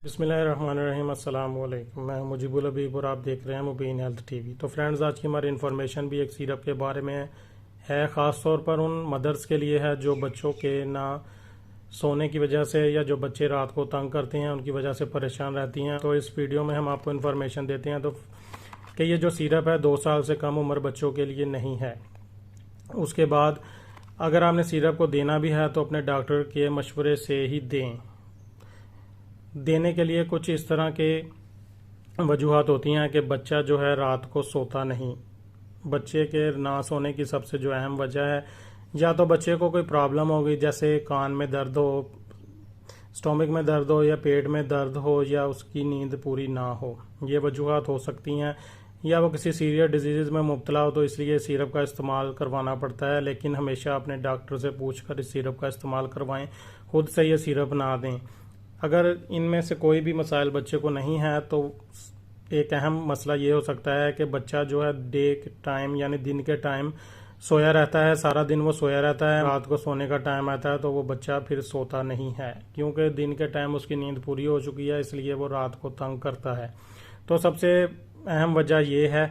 बिस्मिल्लाहिर्रहमानिर्रहीम, अस्सलाम वालेकुम। मैं मुजीबुल हबीब और आप देख रहे हैं मुबीन हेल्थ टीवी। तो फ्रेंड्स, आज की हमारी इन्फॉर्मेशन भी एक सिरप के बारे में है। ख़ास तौर पर उन मदर्स के लिए है जो बच्चों के ना सोने की वजह से या जो बच्चे रात को तंग करते हैं उनकी वजह से परेशान रहती हैं। तो इस वीडियो में हम आपको इन्फॉर्मेशन देते हैं कि ये जो सिरप है 2 साल से कम उम्र बच्चों के लिए नहीं है। उसके बाद अगर आपने सिरप को देना भी है तो अपने डॉक्टर के मशवरे से ही दें। देने के लिए कुछ इस तरह के वजूहत होती हैं कि बच्चा जो है रात को सोता नहीं। बच्चे के ना सोने की सबसे जो अहम वजह है, या तो बच्चे को कोई प्रॉब्लम हो गई, जैसे कान में दर्द हो, स्टोमक में दर्द हो या पेट में दर्द हो, या उसकी नींद पूरी ना हो। ये वजूहत हो सकती हैं। या वो किसी सीरियस डिजीज़ में मुब्तला हो तो इसलिए सिरप का इस्तेमाल करवाना पड़ता है। लेकिन हमेशा अपने डॉक्टर से पूछकर इस सिरप का इस्तेमाल करवाएं, खुद से ये सिरप ना दें। अगर इनमें से कोई भी मसाइल बच्चे को नहीं है तो एक अहम मसला ये हो सकता है कि बच्चा जो है डे के टाइम यानी दिन के टाइम सोया रहता है, सारा दिन वो सोया रहता है। रात को सोने का टाइम आता है तो वो बच्चा फिर सोता नहीं है, क्योंकि दिन के टाइम उसकी नींद पूरी हो चुकी है, इसलिए वो रात को तंग करता है। तो सबसे अहम वजह ये है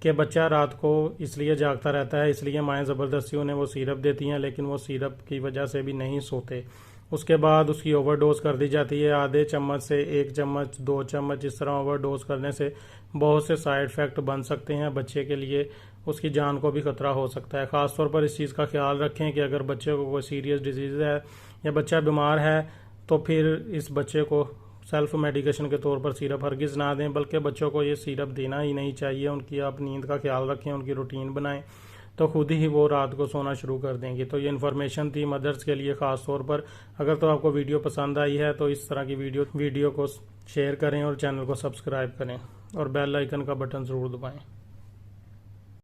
कि बच्चा रात को इसलिए जागता रहता है, इसलिए माएँ ज़बरदस्ती उन्हें वो सिरप देती हैं, लेकिन वो सिरप की वजह से भी नहीं सोते। उसके बाद उसकी ओवरडोज कर दी जाती है। आधे चम्मच से 1 चम्मच 2 चम्मच इस तरह ओवरडोज करने से बहुत से साइड इफ़ेक्ट बन सकते हैं बच्चे के लिए। उसकी जान को भी खतरा हो सकता है। ख़ास तौर पर इस चीज़ का ख्याल रखें कि अगर बच्चे को कोई सीरियस डिजीज़ है या बच्चा बीमार है तो फिर इस बच्चे को सेल्फ मेडिकेशन के तौर पर सिरप हरगिज़ ना दें, बल्कि बच्चों को ये सिरप देना ही नहीं चाहिए। उनकी आप नींद का ख्याल रखें, उनकी रूटीन बनाएं, तो खुद ही वो रात को सोना शुरू कर देंगे। तो ये इन्फॉर्मेशन थी मदर्स के लिए ख़ास तौर पर। अगर तो आपको वीडियो पसंद आई है तो इस तरह की वीडियो को शेयर करें और चैनल को सब्सक्राइब करें और बेल आइकन का बटन ज़रूर दबाएं।